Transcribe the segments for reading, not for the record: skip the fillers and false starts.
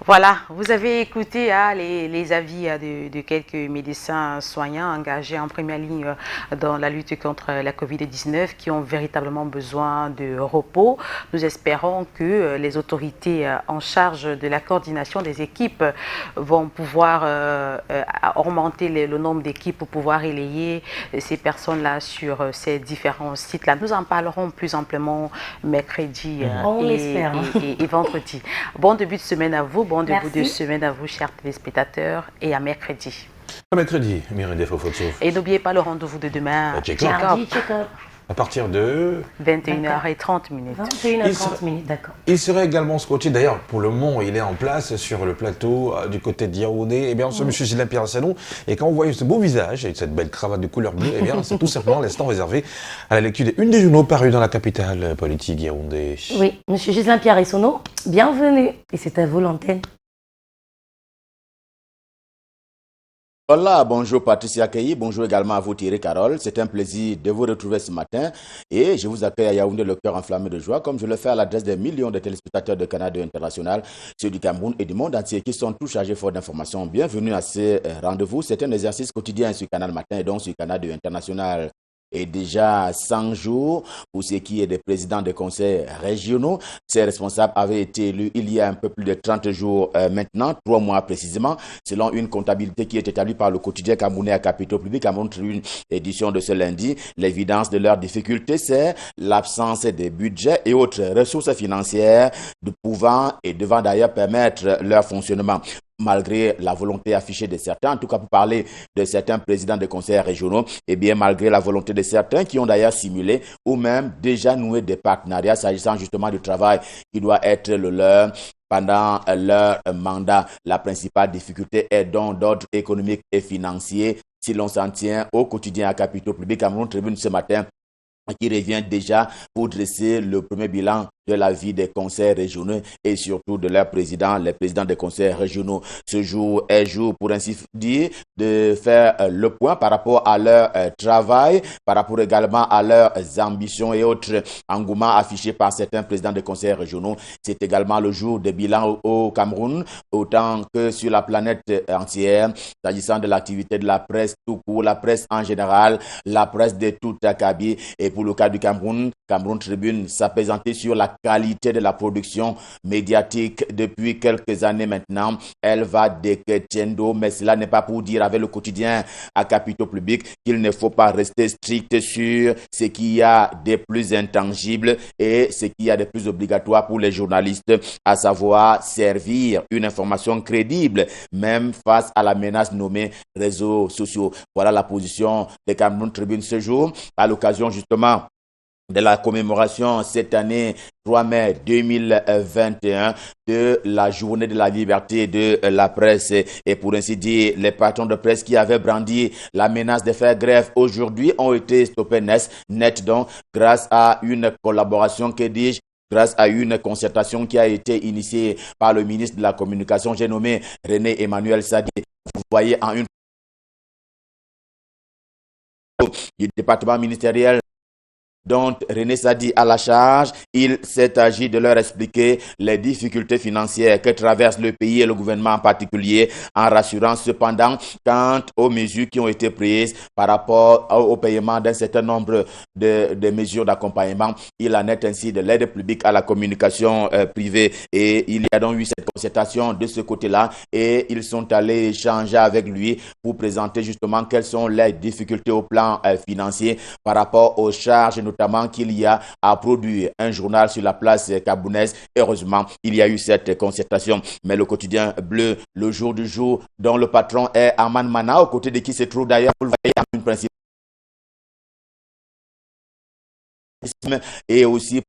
Voilà, vous avez écouté les avis de quelques médecins soignants engagés en première ligne dans la lutte contre la COVID-19 qui ont véritablement besoin de repos. Nous espérons que les autorités en charge de la coordination des équipes vont pouvoir augmenter le nombre d'équipes pour pouvoir relayer ces personnes-là sur ces différents sites-là. Nous en parlerons plus amplement mercredi et vendredi. Bon début de semaine à vous, bon début de semaine à vous, chers téléspectateurs, et à mercredi. À mercredi, Mirinde Fofotsov. Et n'oubliez pas le rendez-vous de demain. Check-up. À partir de 21h30. 21h30, d'accord. Il serait également scotché, d'ailleurs, pour le moment, il est en place sur le plateau du côté de Yaoundé. Eh bien, c'est M. Gilles Pierre Salon. Et quand on voit ce beau visage et cette belle cravate de couleur bleue, eh bien, c'est tout simplement l'instant réservé à la lecture d'une des journaux parus dans la capitale politique Yaoundé. Oui, M. Ghislain Pierre Essonneau, bienvenue. Et c'est à vous l'antenne. Voilà, bonjour Patricia Keyi, bonjour également à vous Thierry Carole. C'est un plaisir de vous retrouver ce matin et je vous accueille à Yaoundé le cœur enflammé de joie comme je le fais à l'adresse des millions de téléspectateurs de Canada International, ceux du Cameroun et du monde entier qui sont tous chargés fort d'informations. Bienvenue à ce rendez-vous. C'est un exercice quotidien sur Canal Matin et donc sur Canada International. Et déjà 100 jours pour ce qui est des présidents des conseils régionaux. Ces responsables avaient été élus il y a un peu plus de 30 jours maintenant, 3 mois précisément, selon une comptabilité qui est établie par le quotidien camerounais à Capitaux Public, Cameroun Tribune, édition de ce lundi. L'évidence de leurs difficultés, c'est l'absence des budgets et autres ressources financières de pouvant et devant d'ailleurs permettre leur fonctionnement. Malgré la volonté affichée de certains, en tout cas pour parler de certains présidents de conseils régionaux, et bien malgré la volonté de certains qui ont d'ailleurs simulé ou même déjà noué des partenariats s'agissant justement du travail qui doit être le leur pendant leur mandat. La principale difficulté est donc d'ordre économique et financier si l'on s'en tient au quotidien à Capitaux Public, Cameroun Tribune ce matin, qui revient déjà pour dresser le premier bilan de la vie des conseils régionaux et surtout de leurs présidents, les présidents des conseils régionaux. Ce jour est jour, pour ainsi dire, de faire le point par rapport à leur travail, par rapport également à leurs ambitions et autres engouements affichés par certains présidents des conseils régionaux. C'est également le jour de bilan au Cameroun, autant que sur la planète entière, s'agissant de l'activité de la presse tout court, la presse en général, la presse de tout acabit. Et pour le cas du Cameroun, Cameroun Tribune s'apaisantait sur la qualité de la production médiatique depuis quelques années maintenant. Elle va décrescendo, mais cela n'est pas pour dire avec le quotidien à Capitaux Public qu'il ne faut pas rester strict sur ce qu'il y a de plus intangible et ce qu'il y a de plus obligatoire pour les journalistes, à savoir servir une information crédible, même face à la menace nommée réseaux sociaux. Voilà la position de Cameroun Tribune ce jour, à l'occasion justement de la commémoration cette année 3 mai 2021 de la journée de la liberté de la presse. Et pour ainsi dire, les patrons de presse qui avaient brandi la menace de faire grève aujourd'hui ont été stoppés net donc grâce à une collaboration, que dis-je, grâce à une concertation qui a été initiée par le ministre de la Communication, j'ai nommé René Emmanuel Sadi. Vous voyez en une du département ministériel dont René Sadi a la charge, il s'est agi de leur expliquer les difficultés financières que traverse le pays et le gouvernement en particulier, en rassurant cependant quant aux mesures qui ont été prises par rapport au paiement d'un certain nombre de mesures d'accompagnement. Il en est ainsi de l'aide publique à la communication privée et il y a donc eu cette concertation de ce côté-là et ils sont allés échanger avec lui pour présenter justement quelles sont les difficultés au plan financier par rapport aux charges notamment qu'il y a à produire un journal sur la place cabounaise. Heureusement, il y a eu cette concertation. Mais le quotidien bleu, le jour du jour, dont le patron est Arman Mana, aux côtés de qui se trouve d'ailleurs, vous le voyez, une principale et aussi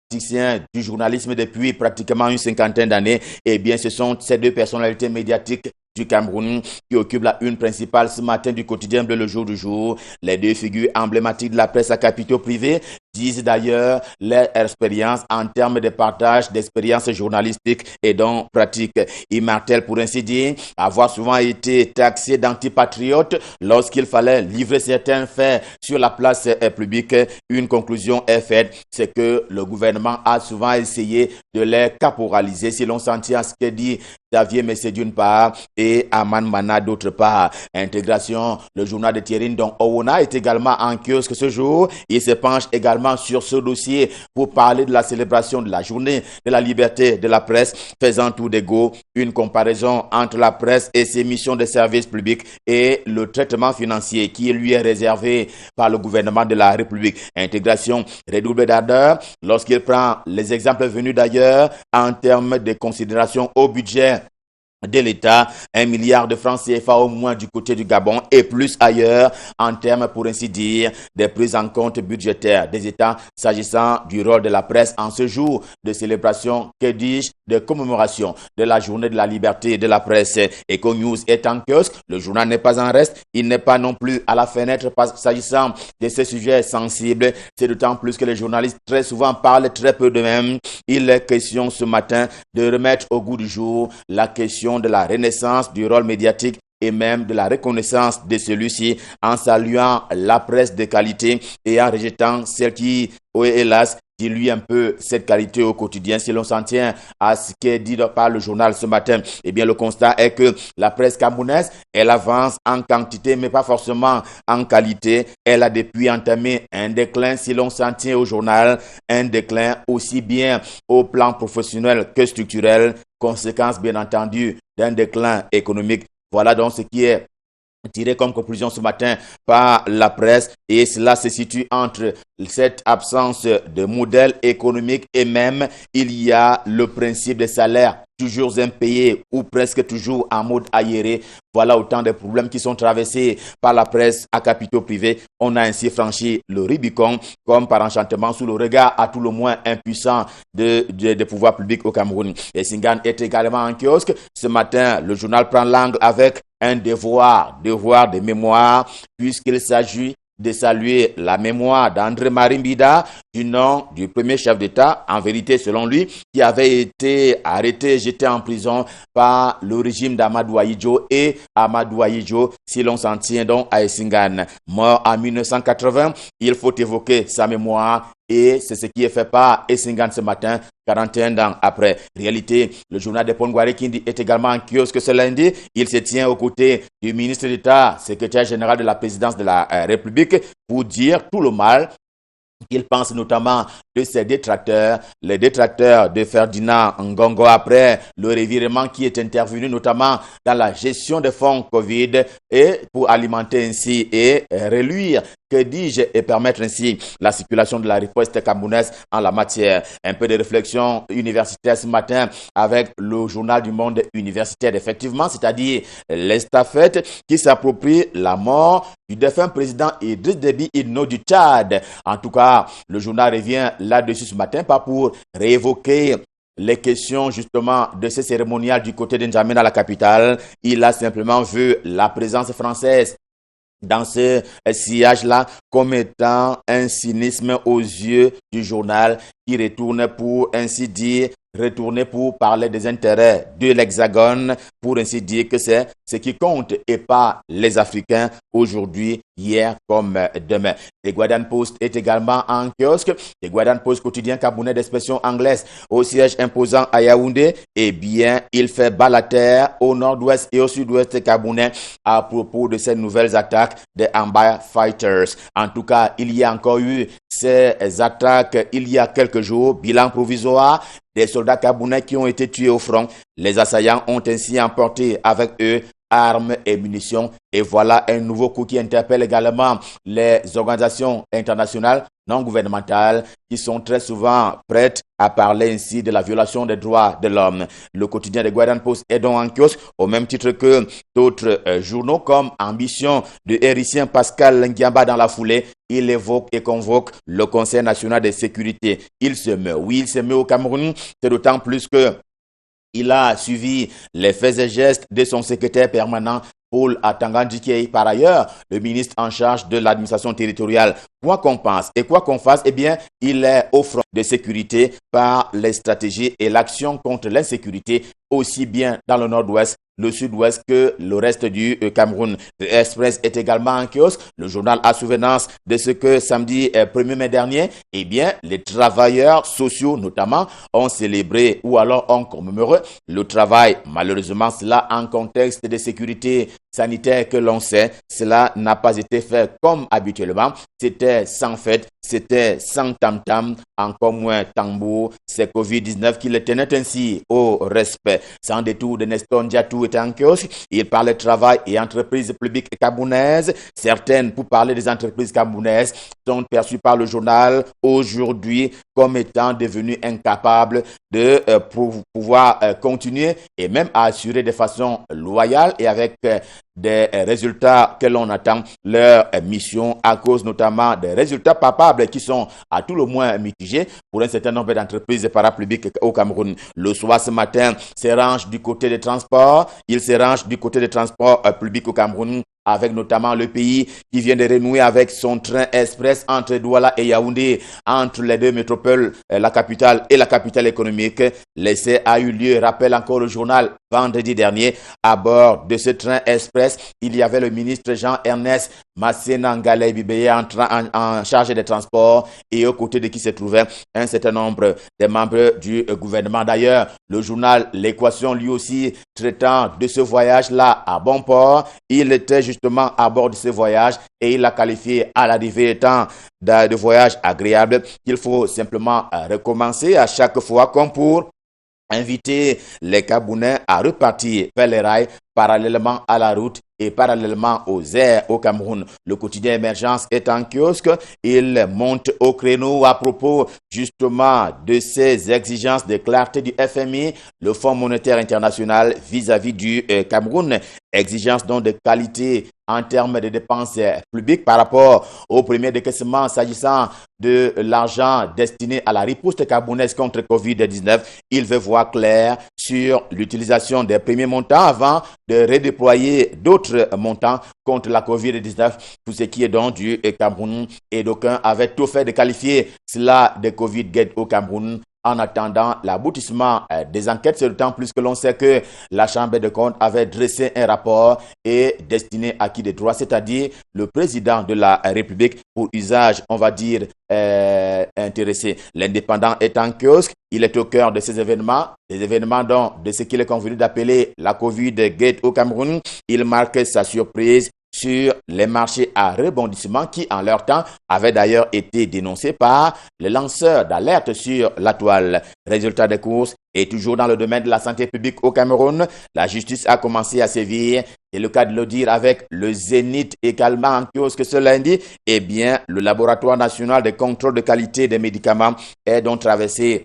praticien du journalisme depuis pratiquement une cinquantaine d'années. Eh bien, ce sont ces deux personnalités médiatiques du Cameroun qui occupent la une principale ce matin du quotidien bleu, le jour du jour. Les deux figures emblématiques de la presse à capitaux privés, disent d'ailleurs leur expérience en termes de partage d'expériences journalistiques et donc pratiques. Ils martèlent pour ainsi dire avoir souvent été taxés d'antipatriotes lorsqu'il fallait livrer certains faits sur la place publique. Une conclusion est faite, c'est que le gouvernement a souvent essayé de les caporaliser, si l'on s'en tient à ce que dit Xavier Messé d'une part et Aman Mana d'autre part. Intégration, le journal de Thierry Ndong Owona est également en kiosque ce jour. Il se penche également sur ce dossier pour parler de la célébration de la journée de la liberté de la presse, faisant tout d'égo, une comparaison entre la presse et ses missions de service public et le traitement financier qui lui est réservé par le gouvernement de la République. Intégration redouble d'ardeur lorsqu'il prend les exemples venus d'ailleurs en termes de considération au budget de l'État, 1 milliard de francs CFA au moins du côté du Gabon et plus ailleurs en termes, pour ainsi dire, des prises en compte budgétaires des États s'agissant du rôle de la presse en ce jour de célébration, que dis-je, de commémoration de la journée de la liberté de la presse. Eco News est en kiosque, le journal n'est pas en reste, il n'est pas non plus à la fenêtre s'agissant de ces sujets sensibles. C'est d'autant plus que les journalistes très souvent parlent très peu d'eux-mêmes. Il est question ce matin de remettre au goût du jour la question de la renaissance du rôle médiatique et même de la reconnaissance de celui-ci en saluant la presse de qualité et en rejetant celle qui, hélas, dilue un peu cette qualité au quotidien. Si l'on s'en tient à ce qui est dit par le journal ce matin, eh bien le constat est que la presse camerounaise, elle avance en quantité mais pas forcément en qualité. Elle a depuis entamé un déclin, si l'on s'en tient au journal, un déclin aussi bien au plan professionnel que structurel, conséquence bien entendu d'un déclin économique. Voilà donc ce qui est tiré comme conclusion ce matin par la presse, et cela se situe entre cette absence de modèle économique et même il y a le principe des salaires toujours impayés ou presque toujours en mode aéré. Voilà autant de problèmes qui sont traversés par la presse à capitaux privés. On a ainsi franchi le Rubicon comme par enchantement sous le regard à tout le moins impuissant des pouvoirs publics au Cameroun. Et Singan est également en kiosque. Ce matin, le journal prend l'angle avec un devoir de mémoire, puisqu'il s'agit de saluer la mémoire d'André-Marie Mbida, du nom du premier chef d'État, en vérité selon lui, qui avait été arrêté et jeté en prison par le régime d'Amadou Ahidjo, et Amadou Ahidjo, si l'on s'en tient donc à Essingane. Mort en 1980, il faut évoquer sa mémoire. Et c'est ce qui est fait par Essingane ce matin, 41 ans après. Réalité, le journal de Pongwari Kindi est également en kiosque ce lundi. Il se tient aux côtés du ministre d'État, secrétaire général de la présidence de la République, pour dire tout le mal qu'il pense notamment de ses détracteurs, les détracteurs de Ferdinand Ngongo après le revirement qui est intervenu notamment dans la gestion des fonds Covid et pour alimenter ainsi et reluire, que dis-je, et permettre ainsi la circulation de la riposte camerounaise en la matière. Un peu de réflexion universitaire ce matin avec le journal du monde universitaire, effectivement, c'est-à-dire l'estafette qui s'approprie la mort du défunt président Idriss Déby Itno du Tchad. En tout cas, le journal revient là-dessus ce matin, pas pour réévoquer les questions justement de ce cérémonial du côté de N'Djamena, la capitale. Il a simplement vu la présence française dans ce sillage-là comme étant un cynisme aux yeux du journal qui retourne pour ainsi dire, retourner pour parler des intérêts de l'Hexagone, pour ainsi dire que c'est ce qui compte et pas les Africains aujourd'hui, hier comme demain. The Guardian Post est également en kiosque. The Guardian Post, quotidien camerounais d'expression anglaise, au siège imposant à Yaoundé, eh bien, il fait bas la terre au nord-ouest et au sud-ouest camerounais à propos de ces nouvelles attaques des Empire Fighters. En tout cas, il y a encore eu ces attaques il y a quelques jours, bilan provisoire, des soldats camerounais qui ont été tués au front. Les assaillants ont ainsi emporté avec eux armes et munitions. Et voilà un nouveau coup qui interpelle également les organisations internationales non gouvernementales qui sont très souvent prêtes à parler ainsi de la violation des droits de l'homme. Le quotidien de Guardian Post est donc en kiosque au même titre que d'autres journaux comme Ambition de hérissien Pascal Ngiamba. Dans la foulée, il évoque et convoque le Conseil national de sécurité. Il se met au Cameroun. C'est d'autant plus que il a suivi les faits et gestes de son secrétaire permanent Paul Atangandikei, par ailleurs, le ministre en charge de l'administration territoriale. Quoi qu'on pense et quoi qu'on fasse, eh bien, il est au front de sécurité par les stratégies et l'action contre l'insécurité, aussi bien dans le nord-ouest, le sud-ouest que le reste du Cameroun. L'Express est également en kiosque. Le journal a souvenance de ce que samedi 1er mai dernier, eh bien, les travailleurs sociaux notamment ont célébré ou alors ont commémoré le travail. Malheureusement, cela en contexte de sécurité sanitaire que l'on sait, cela n'a pas été fait comme habituellement. C'était sans fête, c'était sans tam-tam, encore moins tambour. C'est Covid-19 qui le tenait ainsi au respect. Sans détour de Nestor Ndiatou était en kiosque. Il parlait travail et entreprises publiques camerounaises. Certaines, pour parler des entreprises camerounaises, sont perçues par le journal aujourd'hui comme étant devenues incapables de pouvoir continuer et même à assurer de façon loyale et avec des résultats que l'on attend leur mission à cause notamment des résultats palpables qui sont à tout le moins mitigés pour un certain nombre d'entreprises parapubliques au Cameroun. Le soir ce matin se range du côté des transports, il se range du côté des transports publics au Cameroun avec notamment le pays qui vient de renouer avec son train express entre Douala et Yaoundé, entre les deux métropoles, la capitale et la capitale économique. L'essai a eu lieu, rappelle encore le journal, vendredi dernier. À bord de ce train express, il y avait le ministre Jean-Ernest Massena Ngalai Bibeye en charge des transports et aux côtés de qui se trouvait un certain nombre des membres du gouvernement. D'ailleurs, le journal L'Équation, lui aussi, traitant de ce voyage-là à bon port, il était justement à bord de ce voyage et il l'a qualifié à l'arrivée étant de voyage agréable qu'il faut simplement recommencer à chaque fois comme pour inviter les Camerounais à repartir vers les rails parallèlement à la route et parallèlement aux airs au Cameroun. Le quotidien Émergence est en kiosque. Il monte au créneau à propos justement de ces exigences de clarté du FMI, le Fonds monétaire international vis-à-vis du Cameroun. Exigences donc de qualité en termes de dépenses publiques par rapport au premier décaissement s'agissant de l'argent destiné à la riposte camerounaise contre Covid-19. Il veut voir clair sur l'utilisation des premiers montants avant de redéployer d'autres montants contre la Covid-19 pour ce qui est donc du Cameroun. Et d'aucuns avaient tout fait de qualifier cela de Covid-gate au Cameroun en attendant l'aboutissement des enquêtes. C'est d'autant plus que l'on sait que la Chambre des comptes avait dressé un rapport et destiné à qui de droit, c'est-à-dire le président de la République pour usage, on va dire, intéressé. L'indépendant est en kiosque, il est au cœur de ces événements, des événements dont de ce qu'il est convenu d'appeler la Covid-gate au Cameroun. Il marque sa surprise sur les marchés à rebondissement qui, en leur temps, avaient d'ailleurs été dénoncés par les lanceurs d'alerte sur la toile. Résultat des courses, et toujours dans le domaine de la santé publique au Cameroun, la justice a commencé à sévir. C'est le cas de le dire avec le Zénith également en kiosque ce lundi. Eh bien, le laboratoire national de contrôle de qualité des médicaments est donc traversé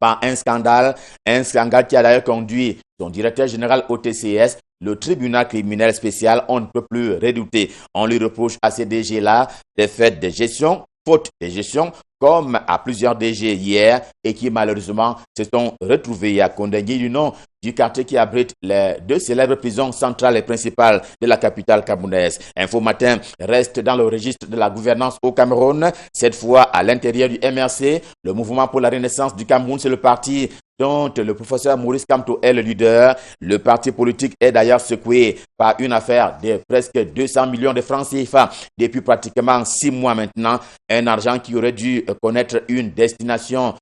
par un scandale qui a d'ailleurs conduit son directeur général au TCS. Le tribunal criminel spécial, on ne peut plus redouter. On lui reproche à ces DG-là des faits de gestion, faute de gestion, comme à plusieurs DG hier et qui malheureusement se sont retrouvés à condamner du nom du quartier qui abrite les deux célèbres prisons centrales et principales de la capitale camerounaise. Info Matin reste dans le registre de la gouvernance au Cameroun, cette fois à l'intérieur du MRC. Le mouvement pour la renaissance du Cameroun, c'est le parti dont le professeur Maurice Kamto est le leader. Le parti politique est d'ailleurs secoué par une affaire de presque 200 millions de francs CFA depuis pratiquement 6 mois maintenant. Un argent qui aurait dû connaître une destination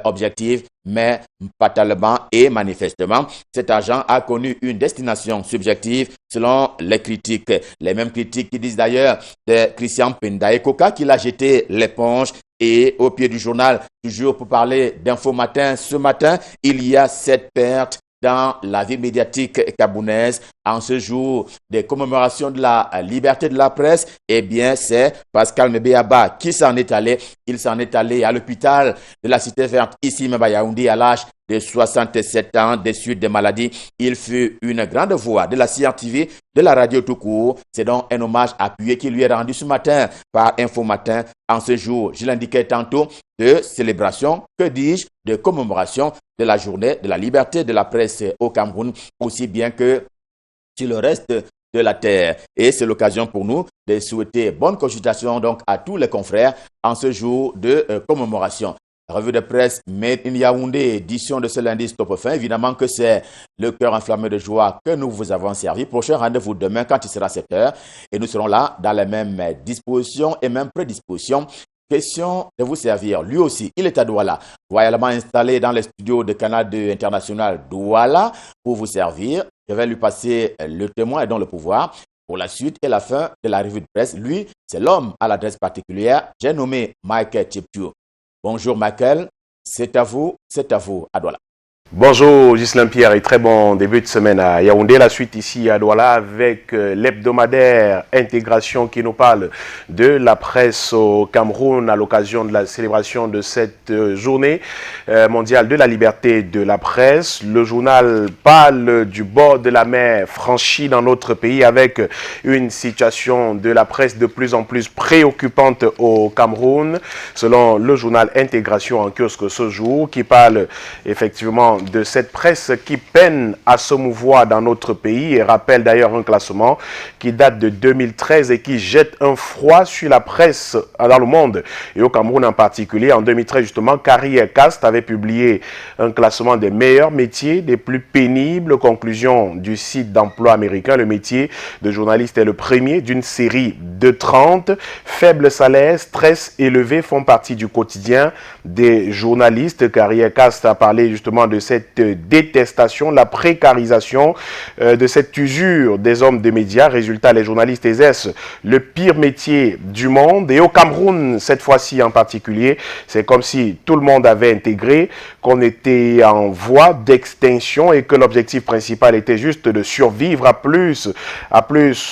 objective, mais fatalement et manifestement, cet argent a connu une destination subjective selon les critiques. Les mêmes critiques qui disent d'ailleurs de Christian Pendaekoka qu'il a jeté l'éponge. Et au pied du journal, toujours pour parler d'Info Matin, ce matin, il y a cette perte dans la vie médiatique camerounaise en ce jour des commémorations de la liberté de la presse. Eh bien, c'est Pascal Mbeyaba qui s'en est allé. Il s'en est allé à l'hôpital de la Cité Verte, ici même à Yaoundé, à l'âge de 67 ans, des suites de maladies. Il fut une grande voix de la CRTV, de la radio tout court. C'est donc un hommage appuyé qui lui est rendu ce matin par Info Matin en ce jour, je l'indiquais tantôt, de célébration, que dis-je, de commémoration de la journée de la liberté de la presse au Cameroun, aussi bien que sur le reste de la terre. Et c'est l'occasion pour nous de souhaiter bonne consultation donc à tous les confrères en ce jour de commémoration. Revue de presse Made in Yaoundé, édition de ce lundi stop fin. Évidemment que c'est le cœur enflammé de joie que nous vous avons servi. Prochain rendez-vous demain quand il sera 7h. Et nous serons là dans les mêmes dispositions et même prédispositions. Question de vous servir. Lui aussi, il est à Douala, royalement installé dans les studios de Canal 2 International Douala pour vous servir. Je vais lui passer le témoin et donc le pouvoir pour la suite et la fin de la revue de presse. Lui, c'est l'homme à l'adresse particulière. J'ai nommé Michael Cheptio. Bonjour Michael, c'est à vous à Douala. Bonjour Ghislain Pierre et très bon début de semaine à Yaoundé. La suite ici à Douala avec l'hebdomadaire Intégration qui nous parle de la presse au Cameroun à l'occasion de la célébration de cette journée mondiale de la liberté de la presse. Le journal parle du bord de la mer franchi dans notre pays avec une situation de la presse de plus en plus préoccupante au Cameroun. Selon le journal Intégration en kiosque ce jour qui parle effectivement de cette presse qui peine à se mouvoir dans notre pays et rappelle d'ailleurs un classement qui date de 2013 et qui jette un froid sur la presse dans le monde et au Cameroun en particulier. En 2013 justement, Carrière Cast avait publié un classement des meilleurs métiers, des plus pénibles. Conclusion du site d'emploi américain, le métier de journaliste est le premier d'une série de 30. Faible salaire, stress élevé font partie du quotidien des journalistes. Carrière Cast a parlé justement de cette détestation, la précarisation de cette usure des hommes de médias. Résultat, les journalistes exercent le pire métier du monde. Et au Cameroun, cette fois-ci en particulier, c'est comme si tout le monde avait intégré qu'on était en voie d'extinction et que l'objectif principal était juste de survivre à plus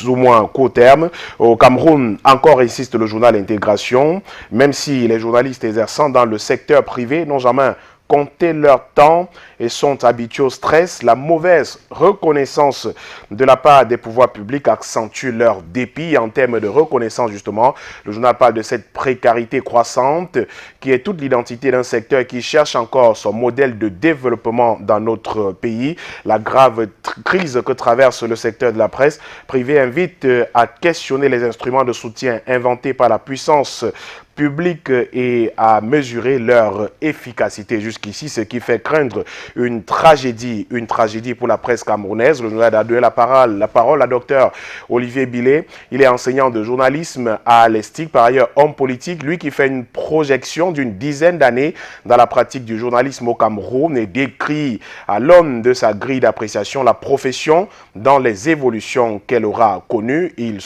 ou moins court terme. Au Cameroun, encore insiste le journal Intégration, même si les journalistes exerçant dans le secteur privé n'ont jamais compter leur temps et sont habitués au stress. La mauvaise reconnaissance de la part des pouvoirs publics accentue leur dépit en termes de reconnaissance justement. Le journal parle de cette précarité croissante qui est toute l'identité d'un secteur qui cherche encore son modèle de développement dans notre pays. La grave crise que traverse le secteur de la presse privée invite à questionner les instruments de soutien inventés par la puissance public et à mesurer leur efficacité jusqu'ici, ce qui fait craindre une tragédie pour la presse camerounaise. Le journal a donné la parole à Dr Olivier Billet. Il est enseignant de journalisme à l'ESTIC, par ailleurs homme politique, lui qui fait une projection d'une dizaine d'années dans la pratique du journalisme au Cameroun et décrit à l'aune de sa grille d'appréciation la profession dans les évolutions qu'elle aura connues. Il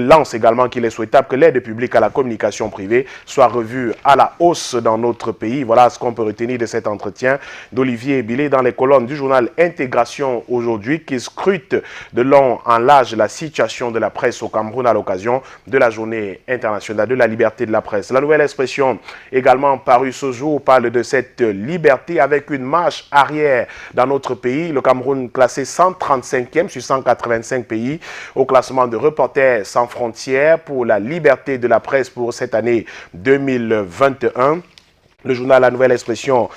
lance également qu'il est souhaitable que l'aide publique à la communication privée soit revue à la hausse dans notre pays. Voilà ce qu'on peut retenir de cet entretien d'Olivier Billet dans les colonnes du journal Intégration aujourd'hui qui scrute de long en large la situation de la presse au Cameroun à l'occasion de la journée internationale de la liberté de la presse. La Nouvelle Expression également parue ce jour parle de cette liberté avec une marche arrière dans notre pays. Le Cameroun classé 135e sur 185 pays au classement de Reporters sans frontières pour la liberté de la presse pour cette année 2021. Le journal La Nouvelle Expression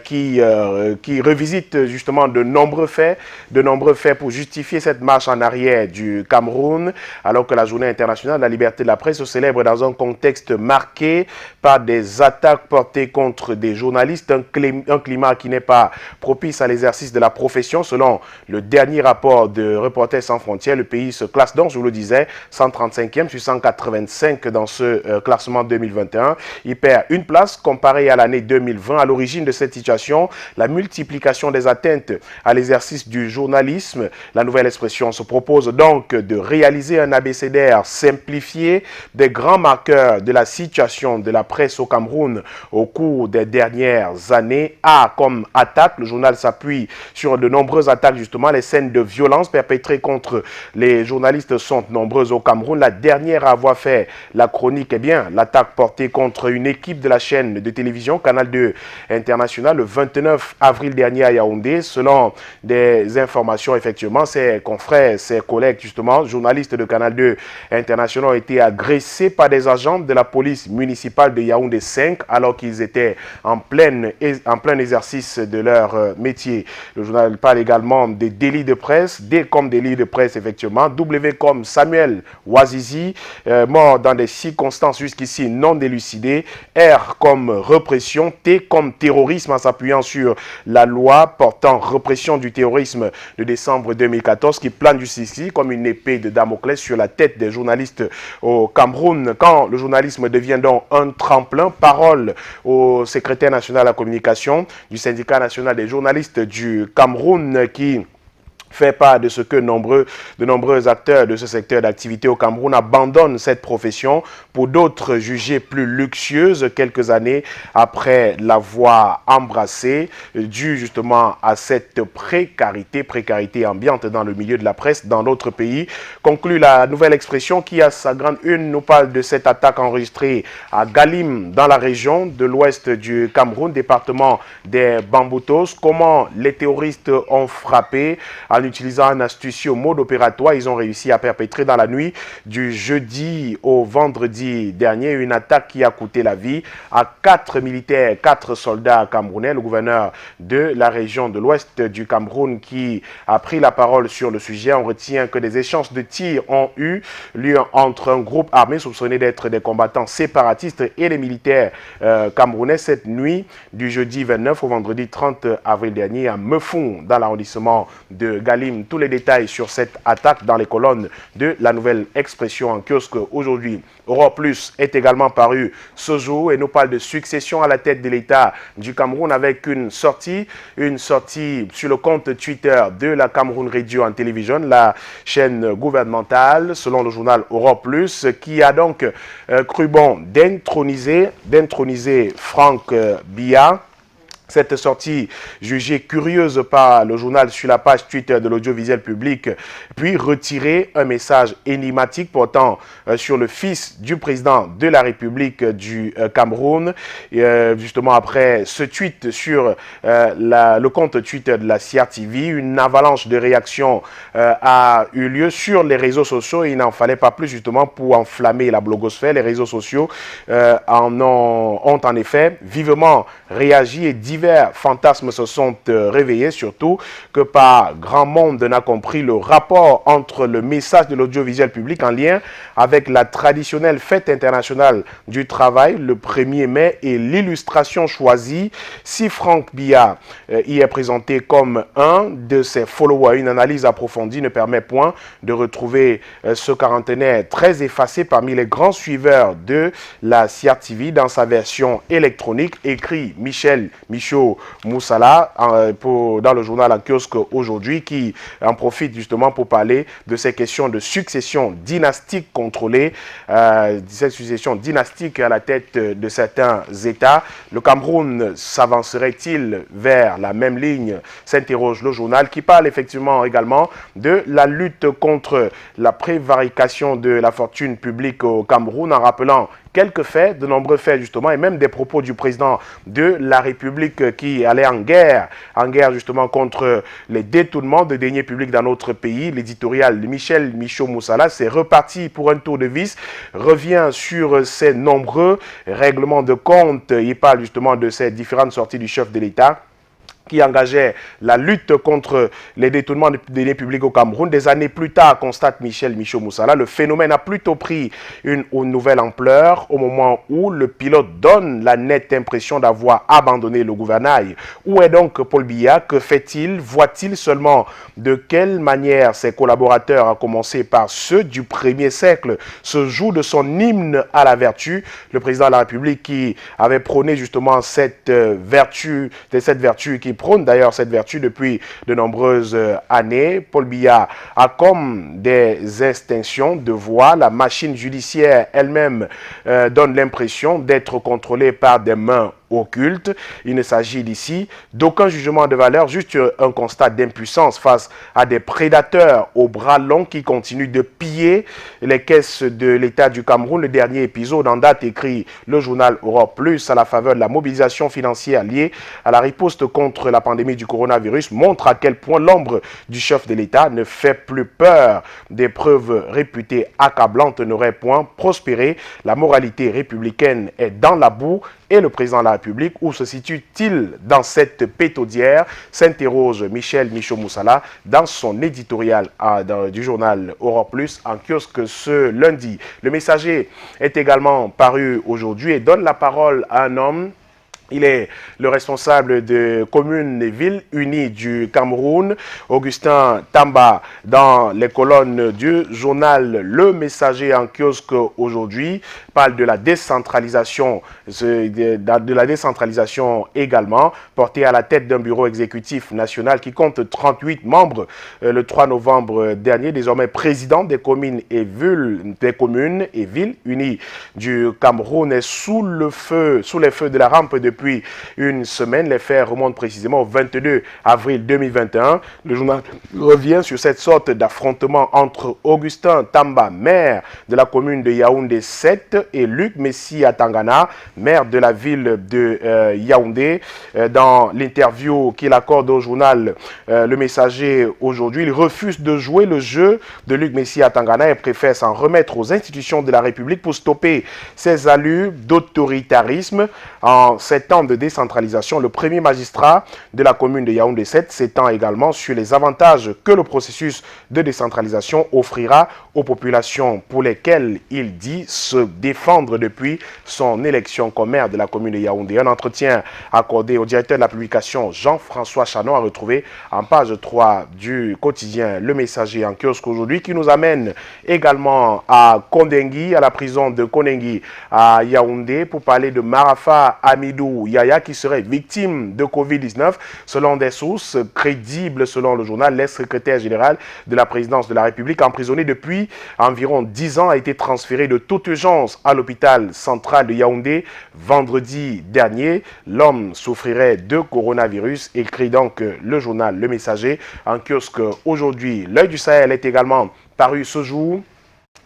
qui revisite justement de nombreux faits pour justifier cette marche en arrière du Cameroun, alors que la journée internationale de la liberté de la presse se célèbre dans un contexte marqué par des attaques portées contre des journalistes, un climat qui n'est pas propice à l'exercice de la profession. Selon le dernier rapport de Reporters sans frontières, le pays se classe donc, je vous le disais, 135e sur 185 dans ce classement 2021. Il perd une place comparé à l'année 2020. À l'origine de cette situation, la multiplication des atteintes à l'exercice du journalisme. La Nouvelle Expression se propose donc de réaliser un abécédaire simplifié des grands marqueurs de la situation de la presse au Cameroun au cours des dernières années. A comme attaque, le journal s'appuie sur de nombreuses attaques justement. Les scènes de violence perpétrées contre les journalistes sont nombreuses au Cameroun. La dernière à avoir fait la chronique, l'attaque portée contre une équipe de la chaîne de télévision télévision, Canal 2 International, le 29 avril dernier à Yaoundé. Selon des informations, effectivement, ses confrères, ses collègues, justement, journalistes de Canal 2 International ont été agressés par des agents de la police municipale de Yaoundé 5 alors qu'ils étaient en plein exercice de leur métier. Le journal parle également des délits de presse, D comme délit de presse, effectivement, W comme Samuel Ouazizi, mort dans des circonstances jusqu'ici non délucidées, R comme répression, T comme terrorisme en s'appuyant sur la loi portant répression du terrorisme de décembre 2014 qui plane jusqu'ici comme une épée de Damoclès sur la tête des journalistes au Cameroun. Quand le journalisme devient donc un tremplin, parole au secrétaire national de la communication du syndicat national des journalistes du Cameroun qui fait part de ce que de nombreux acteurs de ce secteur d'activité au Cameroun abandonnent cette profession pour d'autres jugées plus luxueuses quelques années après l'avoir embrassée, dû justement à cette précarité ambiante dans le milieu de la presse dans d'autres pays. Conclut la nouvelle expression qui, à sa grande une, nous parle de cette attaque enregistrée à Galim, dans la région de l'ouest du Cameroun, département des Bamboutos. Comment les terroristes ont frappé en utilisant un astucieux mode opératoire. Ils ont réussi à perpétrer dans la nuit du jeudi au vendredi dernier une attaque qui a coûté la vie à 4 militaires, 4 soldats camerounais. Le gouverneur de la région de l'ouest du Cameroun qui a pris la parole sur le sujet. On retient que des échanges de tirs ont eu lieu entre un groupe armé soupçonné d'être des combattants séparatistes et les militaires camerounais cette nuit du jeudi 29 au vendredi 30 avril dernier à Mefou dans l'arrondissement de Galim. Tous les détails sur cette attaque dans les colonnes de la nouvelle expression en kiosque aujourd'hui. Europe Plus est également paru ce jour et nous parle de succession à la tête de l'État du Cameroun avec une sortie sur le compte Twitter de la Cameroun Radio en télévision, la chaîne gouvernementale, selon le journal Europe Plus, qui a donc cru bon d'introniser Franck Biya. Cette sortie jugée curieuse par le journal sur la page Twitter de l'audiovisuel public, puis retirer un message énigmatique portant sur le fils du président de la République du Cameroun. Justement après ce tweet sur le compte Twitter de la CRTV, une avalanche de réactions a eu lieu sur les réseaux sociaux et il n'en fallait pas plus justement pour enflammer la blogosphère. Les réseaux sociaux ont en effet vivement réagi et divers fantasmes se sont réveillés, surtout que pas grand monde n'a compris le rapport entre le message de l'audiovisuel public en lien avec la traditionnelle fête internationale du travail le 1er mai et l'illustration choisie. Si Franck Biya y est présenté comme un de ses followers, une analyse approfondie ne permet point de retrouver ce quarantenaire très effacé parmi les grands suiveurs de la CRTV dans sa version électronique, écrit Michaud Moussala dans le journal en kiosque aujourd'hui, qui en profite justement pour parler de ces questions de succession dynastique contrôlée, cette succession dynastique à la tête de certains États. Le Cameroun s'avancerait-il vers la même ligne, s'interroge le journal, qui parle effectivement également de la lutte contre la prévarication de la fortune publique au Cameroun, en rappelant quelques faits, de nombreux faits justement, et même des propos du président de la République qui allait en guerre justement contre les détournements de deniers publics dans notre pays. L'éditorial de Michaud Moussala, c'est reparti pour un tour de vis, revient sur ces nombreux règlements de compte. Il parle justement de ces différentes sorties du chef de l'État qui engageait la lutte contre les détournements de deniers publics au Cameroun. Des années plus tard, constate Michaud Moussala, le phénomène a plutôt pris une nouvelle ampleur au moment où le pilote donne la nette impression d'avoir abandonné le gouvernail. Où est donc Paul Biya? Que fait-il? Voit-il seulement de quelle manière ses collaborateurs, à commencer par ceux du 1er siècle, se jouent de son hymne à la vertu? Le président de la République qui avait prôné justement cette vertu qui prône d'ailleurs cette vertu depuis de nombreuses années. Paul Biya a comme des extinctions de voix. La machine judiciaire elle-même donne l'impression d'être contrôlée par des mains occulte. Il ne s'agit d'ici d'aucun jugement de valeur, juste un constat d'impuissance face à des prédateurs aux bras longs qui continuent de piller les caisses de l'État du Cameroun. Le dernier épisode en date, écrit le journal Europe Plus, à la faveur de la mobilisation financière liée à la riposte contre la pandémie du coronavirus, montre à quel point l'ombre du chef de l'État ne fait plus peur. Des preuves réputées accablantes n'auraient point prospéré. La moralité républicaine est dans la boue. Et le président de la République, où se situe-t-il dans cette pétaudière, s'interroge Michel Michaud-Moussala dans son éditorial du journal Europe Plus en kiosque ce lundi. Le Messager est également paru aujourd'hui et donne la parole à un homme. Il est le responsable de communes et villes unies du Cameroun, Augustin Tamba, dans les colonnes du journal Le Messager en kiosque aujourd'hui, parle de la décentralisation, également, portée à la tête d'un bureau exécutif national qui compte 38 membres. Le 3 novembre dernier, désormais président des communes et villes unies du Cameroun est sous les feux de la rampe depuis une semaine. Les faits remontent précisément au 22 avril 2021. Le journal revient sur cette sorte d'affrontement entre Augustin Tamba, maire de la commune de Yaoundé 7, et Luc Messi Atangana, maire de la ville de Yaoundé. Dans l'interview qu'il accorde au journal Le Messager aujourd'hui, il refuse de jouer le jeu de Luc Messi Atangana et préfère s'en remettre aux institutions de la République pour stopper ses allures d'autoritarisme. En 7 ans de décentralisation, le premier magistrat de la commune de Yaoundé 7 s'étend également sur les avantages que le processus de décentralisation offrira aux populations pour lesquelles il dit se défendre depuis son élection comme maire de la commune de Yaoundé. Un entretien accordé au directeur de la publication Jean-François Chanon a retrouvé en page 3 du quotidien Le Messager en kiosque aujourd'hui, qui nous amène également à Kondengui, à la prison de Kondengui à Yaoundé, pour parler de Marafa Amidou Yaya, qui serait victime de Covid-19. Selon des sources crédibles, selon le journal, l'ex-secrétaire général de la présidence de la République, emprisonné depuis environ 10 ans, a été transféré de toute urgence à l'hôpital central de Yaoundé vendredi dernier. L'homme souffrirait de coronavirus, écrit donc le journal Le Messager en kiosque aujourd'hui. L'œil du Sahel est également paru ce jour.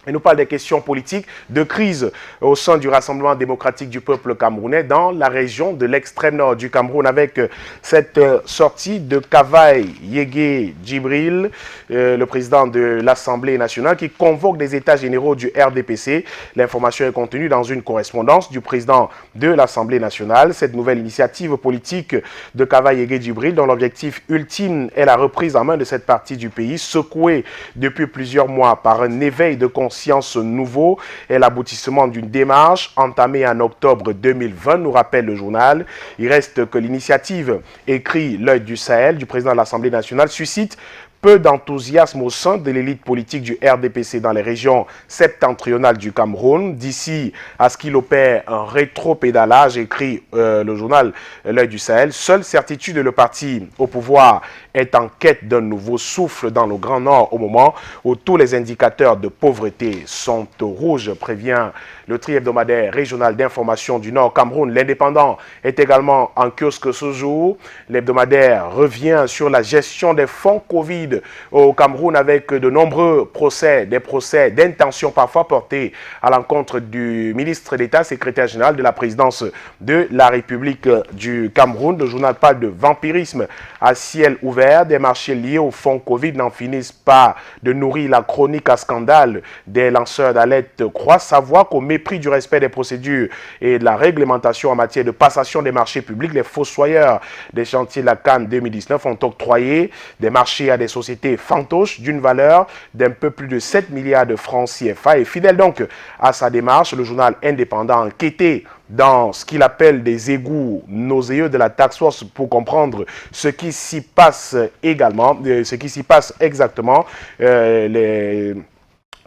Et nous parle des questions politiques, de crise au sein du Rassemblement démocratique du peuple camerounais dans la région de l'extrême nord du Cameroun, avec cette sortie de Kavaï Yégué Djibril, le président de l'Assemblée nationale, qui convoque des états généraux du RDPC. L'information est contenue dans une correspondance du président de l'Assemblée nationale. Cette nouvelle initiative politique de Kavaï Yégué Djibril, dont l'objectif ultime est la reprise en main de cette partie du pays, secouée depuis plusieurs mois par un éveil de conscience nouveau, est l'aboutissement d'une démarche entamée en octobre 2020, nous rappelle le journal. Il reste que l'initiative, écrit l'œil du Sahel, du président de l'Assemblée nationale, suscite peu d'enthousiasme au sein de l'élite politique du RDPC dans les régions septentrionales du Cameroun. D'ici à ce qu'il opère un rétro-pédalage, écrit le journal L'œil du Sahel, seule certitude, le parti au pouvoir est en quête d'un nouveau souffle dans le Grand Nord au moment où tous les indicateurs de pauvreté sont au rouge, prévient le tri-hebdomadaire régional d'information du Nord Cameroun. L'Indépendant est également en kiosque ce jour. L'hebdomadaire revient sur la gestion des fonds Covid au Cameroun avec de nombreux procès, des procès d'intention parfois portés à l'encontre du ministre d'État, secrétaire général de la présidence de la République du Cameroun. Le journal parle de vampirisme à ciel ouvert. Des marchés liés au fonds Covid n'en finissent pas de nourrir la chronique à scandale des lanceurs d'alerte. Croient savoir qu'au mépris du respect des procédures et de la réglementation en matière de passation des marchés publics, les fossoyeurs des chantiers de la Cannes 2019 ont octroyé des marchés à des sociétés fantoches d'une valeur d'un peu plus de 7 milliards de francs CFA. Et fidèle donc à sa démarche, le journal Indépendant a enquêté dans ce qu'il appelle des égouts nauséeux de la task force pour comprendre ce qui s'y passe également, ce qui s'y passe exactement.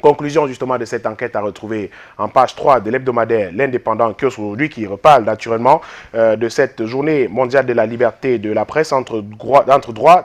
conclusions justement de cette enquête à retrouver en page 3 de l'hebdomadaire L'Indépendant Kiosque aujourd'hui, qui reparle naturellement de cette journée mondiale de la liberté de la presse entre droit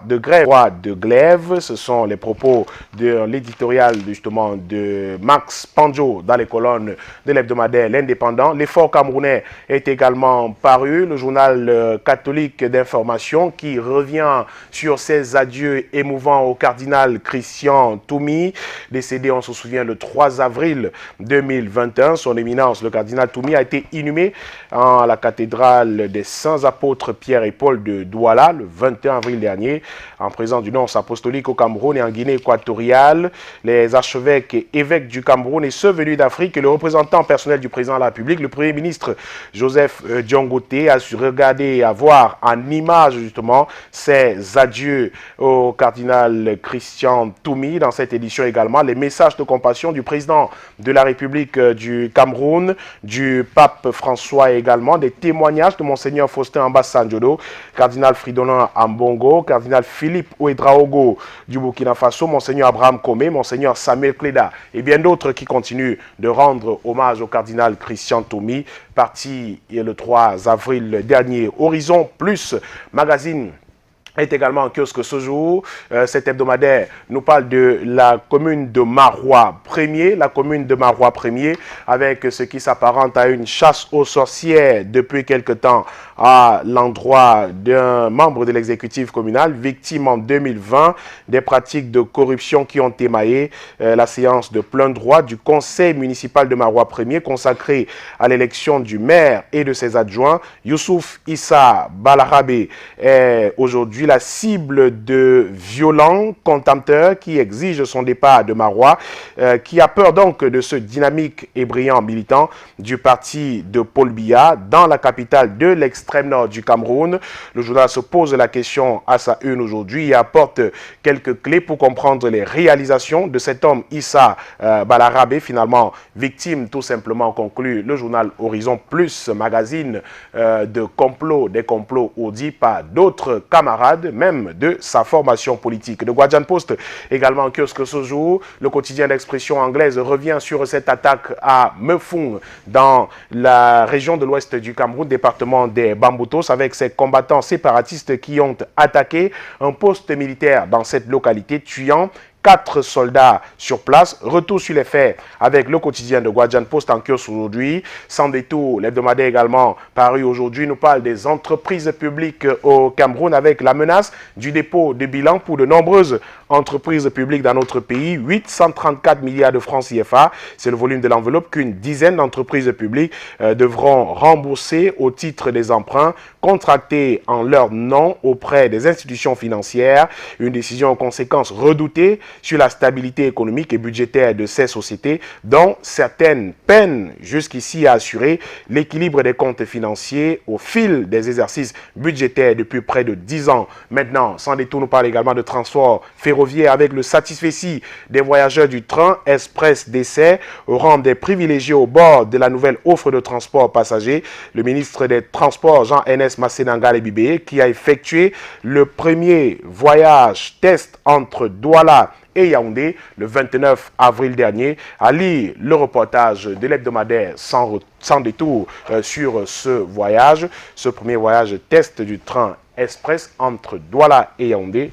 de grève, droit de glaive. Ce sont les propos de l'éditorial justement de Max Panjo dans les colonnes de l'hebdomadaire L'Indépendant. L'effort camerounais est également paru, le journal catholique d'information qui revient sur ses adieux émouvants au cardinal Christian Toumi, décédé, on se souvient, le 3 avril 2021. Son éminence, le cardinal Toumi, a été inhumé à la cathédrale des Saints Apôtres Pierre et Paul de Douala le 21 avril dernier, en présence du nonce apostolique au Cameroun et en Guinée équatoriale, les archevêques et évêques du Cameroun et ceux venus d'Afrique, et le représentant personnel du président de la République, le Premier ministre Joseph Diongote, a su regarder et avoir en image justement ces adieux au cardinal Christian Toumi. Dans cette édition également, les messages de compassion du président de la République du Cameroun, du pape François, et également des témoignages de Monseigneur Faustin Ambassanjodo, cardinal Fridolin Ambongo, cardinal Philippe Ouedraogo du Burkina Faso, Monseigneur Abraham Komé, Monseigneur Samuel Kleda et bien d'autres qui continuent de rendre hommage au cardinal Christian Toumi, parti le 3 avril dernier. Horizon Plus magazine est également en kiosque ce jour. Cet hebdomadaire nous parle de la commune de Marois 1er, avec ce qui s'apparente à une chasse aux sorcières depuis quelque temps à l'endroit d'un membre de l'exécutif communal, victime en 2020 des pratiques de corruption qui ont émaillé la séance de plein droit du conseil municipal de Marois 1er consacrée à l'élection du maire et de ses adjoints. Youssouf Issa Balarabe est aujourd'hui la cible de violents contempteurs qui exigent son départ de Marois, qui a peur donc de ce dynamique et brillant militant du parti de Paul Biya dans la capitale de l'extrême nord du Cameroun. Le journal se pose la question à sa une aujourd'hui et apporte quelques clés pour comprendre les réalisations de cet homme Issa Balarabe, finalement victime tout simplement, conclut le journal Horizon Plus magazine, des complots audits par d'autres camarades, même de sa formation politique. Le Guardian Post également en kiosque ce jour. Le quotidien d'expression anglaise revient sur cette attaque à Mefung dans la région de l'ouest du Cameroun, département des Bamboutos, avec ces combattants séparatistes qui ont attaqué un poste militaire dans cette localité, tuant 4 soldats sur place. Retour sur les faits avec le quotidien de Guardian Post en kiosque aujourd'hui. Sans détour, l'hebdomadaire également paru aujourd'hui nous parle des entreprises publiques au Cameroun avec la menace du dépôt de bilan pour de nombreuses entreprises publiques dans notre pays. 834 milliards de francs CFA, c'est le volume de l'enveloppe qu'une dizaine d'entreprises publiques devront rembourser au titre des emprunts contractés en leur nom auprès des institutions financières. Une décision aux conséquences redoutées sur la stabilité économique et budgétaire de ces sociétés, dont certaines peinent jusqu'ici à assurer l'équilibre des comptes financiers au fil des exercices budgétaires depuis près de 10 ans. Maintenant, sans détour, nous parle également de transport ferroviaire avec le satisfecit des voyageurs du train Express d'essai au rang des privilégiés au bord de la nouvelle offre de transport passagers. Le ministre des Transports, Jean-Ernest Massénangal Bibé, qui a effectué le premier voyage test entre Douala et Yaoundé le 29 avril dernier, à lire le reportage de l'hebdomadaire sans détour sur ce premier voyage test du train express entre Douala et Yaoundé.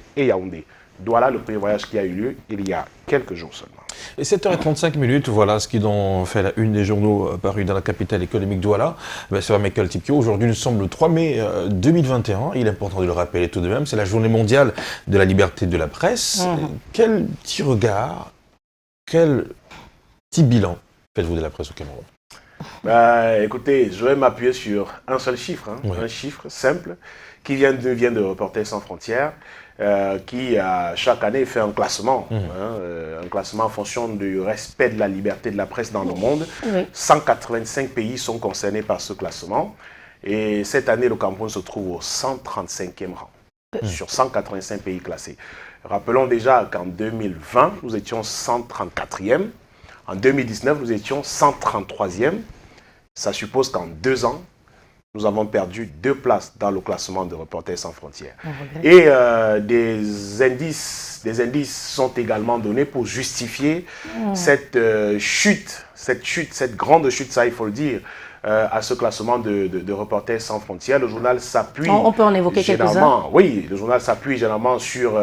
Douala, le premier voyage qui a eu lieu il y a quelques jours seulement. Et 7h35, voilà ce qui ont fait la une des journaux parus dans la capitale économique Douala. C'est Michael Tipio. Aujourd'hui, nous sommes le 3 mai 2021. Il est important de le rappeler tout de même. C'est la journée mondiale de la liberté de la presse. Quel petit regard, quel petit bilan faites-vous de la presse au Cameroun? Écoutez, je vais m'appuyer sur un seul chiffre, un chiffre simple qui vient de Reporters sans frontières. Qui chaque année fait un classement, un classement en fonction du respect de la liberté de la presse dans le monde. 185 pays sont concernés par ce classement et cette année le Cameroun se trouve au 135e rang sur 185 pays classés. Rappelons déjà qu'en 2020 nous étions 134e, en 2019 nous étions 133e. Ça suppose qu'en 2 ans nous avons perdu 2 places dans le classement de Reporters sans frontières. Et des indices des indices sont également donnés pour justifier cette chute, cette grande chute, ça il faut le dire, à ce classement de Reporters sans frontières. Le journal s'appuie... On peut en évoquer quelques-uns. Oui, le journal s'appuie généralement sur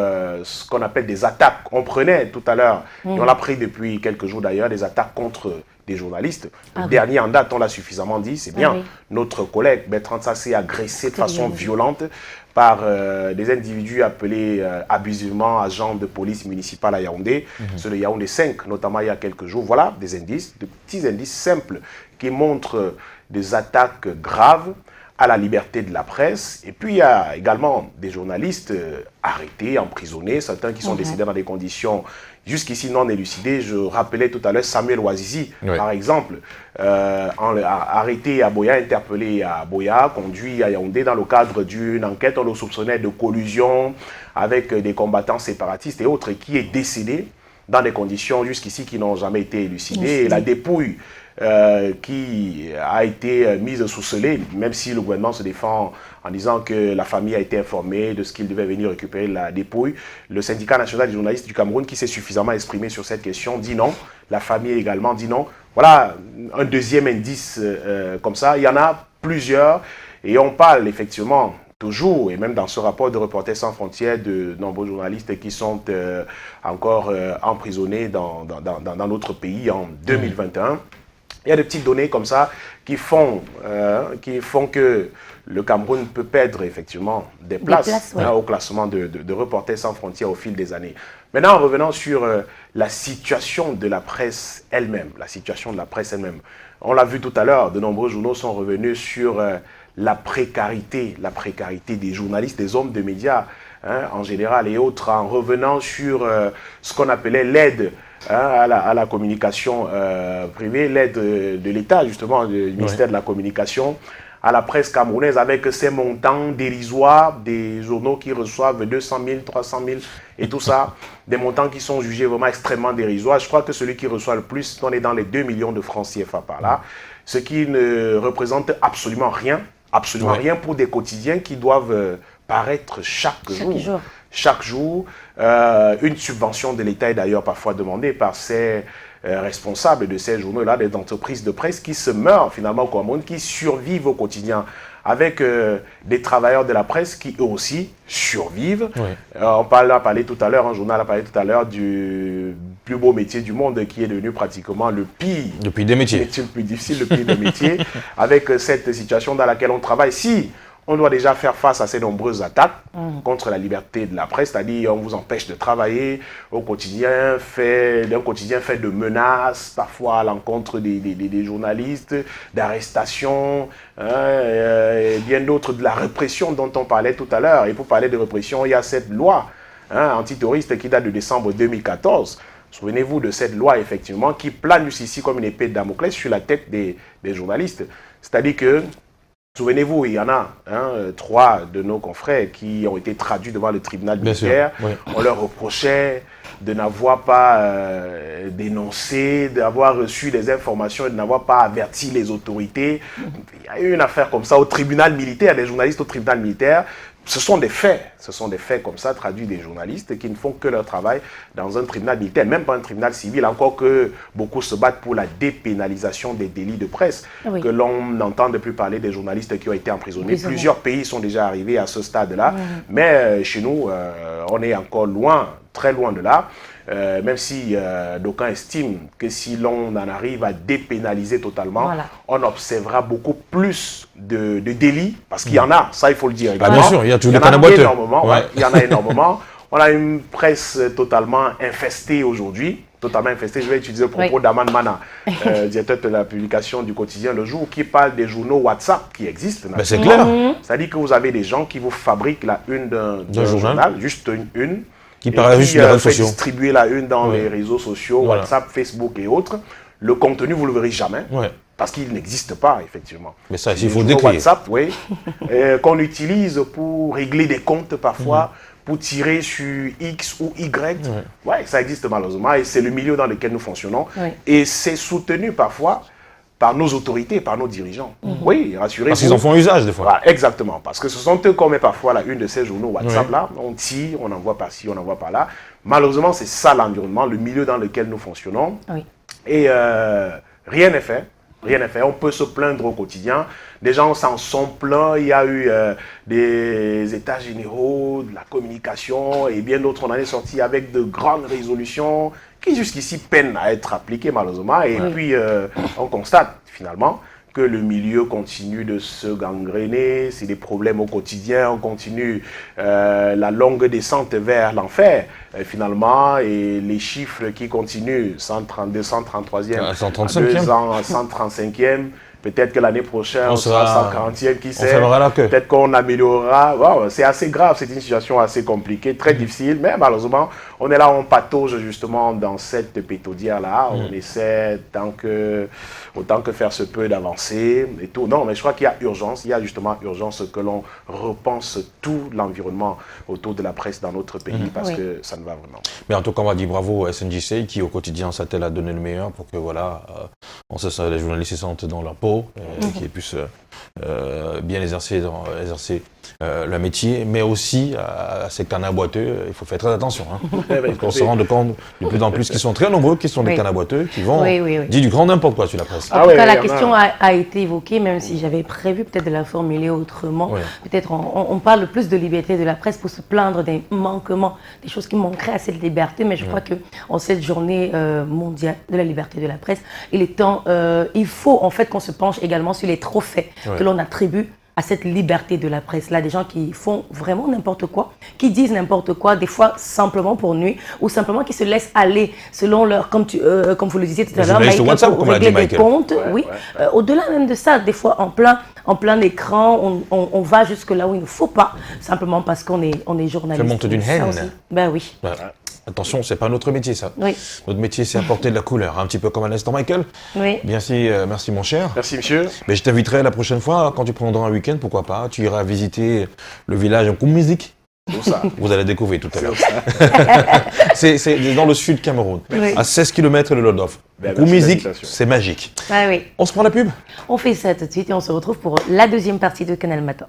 ce qu'on appelle des attaques. On prenait tout à l'heure, et on l'a pris depuis quelques jours d'ailleurs, des attaques contre des journalistes. Le dernier en date, on l'a suffisamment dit, c'est bien. Notre collègue Bertrand Sassé agressé de façon violente par des individus appelés abusivement agents de police municipale à Yaoundé. C'est le Yaoundé 5, notamment il y a quelques jours. Voilà des indices, de petits indices simples qui montrent des attaques graves à la liberté de la presse. Et puis il y a également des journalistes arrêtés, emprisonnés, certains qui sont décédés dans des conditions jusqu'ici non élucidées. Je rappelais tout à l'heure Samuel Ouazizi, par exemple, arrêté à Boya, interpellé à Boya, conduit à Yaoundé dans le cadre d'une enquête. On le soupçonnait de collusion avec des combattants séparatistes et autres, et qui est décédé dans des conditions jusqu'ici qui n'ont jamais été élucidées. Et la dépouille qui a été mise sous scellé, même si le gouvernement se défend en disant que la famille a été informée de ce qu'il devait venir récupérer la dépouille. Le syndicat national des journalistes du Cameroun, qui s'est suffisamment exprimé sur cette question, dit non. La famille également dit non. Voilà un deuxième indice comme ça. Il y en a plusieurs et on parle effectivement toujours, et même dans ce rapport de Reporters sans frontières, de nombreux journalistes qui sont encore emprisonnés dans notre pays en 2021. Il y a des petites données comme ça qui font que le Cameroun peut perdre effectivement des places au classement de Reporters sans frontières au fil des années. Maintenant, en revenant sur la situation de la presse elle-même, on l'a vu tout à l'heure, de nombreux journaux sont revenus sur la précarité des journalistes, des hommes de médias en général et autres, en revenant sur ce qu'on appelait l'aide à la communication privée, l'aide de l'État, justement, du ministère de la Communication, à la presse camerounaise, avec ces montants dérisoires, des journaux qui reçoivent 200 000, 300 000 et tout ça, des montants qui sont jugés vraiment extrêmement dérisoires. Je crois que celui qui reçoit le plus, on est dans les 2 millions de francs CFA par là, ce qui ne représente absolument rien pour des quotidiens qui doivent paraître chaque jour. Chaque jour, une subvention de l'État est d'ailleurs parfois demandée par ces responsables de ces journaux-là, des entreprises de presse qui se meurent finalement au Cameroun, qui survivent au quotidien, avec des travailleurs de la presse qui eux aussi survivent. On a parlé tout à l'heure, un journal a parlé tout à l'heure du plus beau métier du monde qui est devenu pratiquement le pire. Le pire des métiers. Le plus difficile, le pire des métiers, avec cette situation dans laquelle on travaille. Si on doit déjà faire face à ces nombreuses attaques contre la liberté de la presse, c'est-à-dire on vous empêche de travailler au quotidien, d'un quotidien fait de menaces, parfois à l'encontre des journalistes, d'arrestations, et bien d'autres, de la répression dont on parlait tout à l'heure. Et pour parler de répression, il y a cette loi antiterroriste qui date de décembre 2014. Souvenez-vous de cette loi, effectivement, qui plane jusqu'ici comme une épée de Damoclès sur la tête des journalistes. C'est-à-dire que, souvenez-vous, il y en a 3 de nos confrères qui ont été traduits devant le tribunal militaire. On leur reprochait de n'avoir pas dénoncé, d'avoir reçu des informations et de n'avoir pas averti les autorités. Il y a eu une affaire comme ça au tribunal militaire, des journalistes au tribunal militaire. Ce sont des faits comme ça traduits des journalistes qui ne font que leur travail dans un tribunal militaire, même pas un tribunal civil, encore que beaucoup se battent pour la dépénalisation des délits de presse, que l'on n'entend plus parler des journalistes qui ont été emprisonnés. Plusieurs pays sont déjà arrivés à ce stade-là, mais chez nous, on est encore loin, très loin de là. Même si d'aucuns estiment que si l'on en arrive à dépénaliser totalement, on observera beaucoup plus de délits, parce qu'il y en a, ça il faut le dire également. Bien sûr, il y a tous les canaboteurs. Il y en a énormément. On a une presse totalement infestée aujourd'hui, totalement infestée. Je vais utiliser le propos d'Aman Mana, directeur de la publication du quotidien Le Jour, qui parle des journaux WhatsApp qui existent. C'est clair. C'est-à-dire que vous avez des gens qui vous fabriquent la une d'un journal, juste une, qui parle juste des réseaux sociaux. Distribuer la une dans les réseaux sociaux, WhatsApp, Facebook et autres. Le contenu, vous ne le verrez jamais. Parce qu'il n'existe pas, effectivement. Mais ça, il faut décrire. WhatsApp, qu'on utilise pour régler des comptes parfois, pour tirer sur X ou Y. Ça existe malheureusement et c'est le milieu dans lequel nous fonctionnons. Et c'est soutenu parfois par nos autorités, par nos dirigeants. Oui, rassurez-vous. Parce qu'ils en font usage des fois. Voilà, exactement, parce que ce sont eux qu'on met parfois la une de ces journaux WhatsApp là, on tire, on envoie par-ci, on envoie par-là. Malheureusement, c'est ça l'environnement, le milieu dans lequel nous fonctionnons. Oui. Et rien n'est fait. Rien n'est fait. On peut se plaindre au quotidien. Des gens s'en sont plaints. Il y a eu des états généraux, de la communication et bien d'autres. On en est sorti avec de grandes résolutions qui jusqu'ici peinent à être appliquées malheureusement. Et puis, on constate finalement que le milieu continue de se gangréner, c'est des problèmes au quotidien, on continue la longue descente vers l'enfer finalement, et les chiffres qui continuent, 132, 133e, 135e. 2 ans, 135e, peut-être que l'année prochaine, on sera 140e, qui sait, fermera la queue. peut-être qu'on améliorera. Wow, c'est assez grave, c'est une situation assez compliquée, très difficile, mais malheureusement, on est là, on patauge justement dans cette pétaudière-là, on essaie autant que faire se peut d'avancer et tout. Non, mais je crois qu'il y a urgence, il y a justement urgence que l'on repense tout l'environnement autour de la presse dans notre pays, parce que ça ne va vraiment. Mais en tout cas, on va dire bravo à SNJC qui au quotidien s'attelle à donner le meilleur pour que voilà, les journalistes se sentent dans leur peau, qu'ils puissent bien exercer le métier, mais aussi à ces canards boiteux, il faut faire très attention. On se rend compte de plus en plus qu'ils sont très nombreux, qui sont des canards boiteux, qui vont dire du grand n'importe quoi sur la presse. En tout cas, la question a été évoquée, même si j'avais prévu peut-être de la formuler autrement. Peut-être on parle plus de liberté de la presse pour se plaindre des manquements, des choses qui manqueraient à cette liberté, mais je crois qu'en cette journée mondiale de la liberté de la presse, il faut en fait qu'on se penche également sur les trophées que l'on attribue à cette liberté de la presse. Là, des gens qui font vraiment n'importe quoi, qui disent n'importe quoi, des fois simplement pour nuire, ou simplement qui se laissent aller selon leur, comme vous le disiez tout à l'heure, Michael, pour régler des comptes. Au-delà même de ça, des fois en plein écran, on va jusque là où il ne faut pas, simplement parce qu'on est journaliste. Ça monte d'une haine. Ben oui. Attention, c'est pas notre métier, ça. Oui. Notre métier, c'est apporter de la couleur, un petit peu comme à l'instant, Michael. Oui. Merci, mon cher. Merci, monsieur. Mais je t'inviterai la prochaine fois, quand tu prendras un week-end, pourquoi pas, tu iras visiter le village en Koumouzik. Vous allez découvrir tout à l'heure. C'est dans le sud du Cameroun, à 16 km de Lodov. Koumouzik, c'est magique. Ah oui. On se prend la pub? On fait ça tout de suite et on se retrouve pour la deuxième partie de Canal Matin.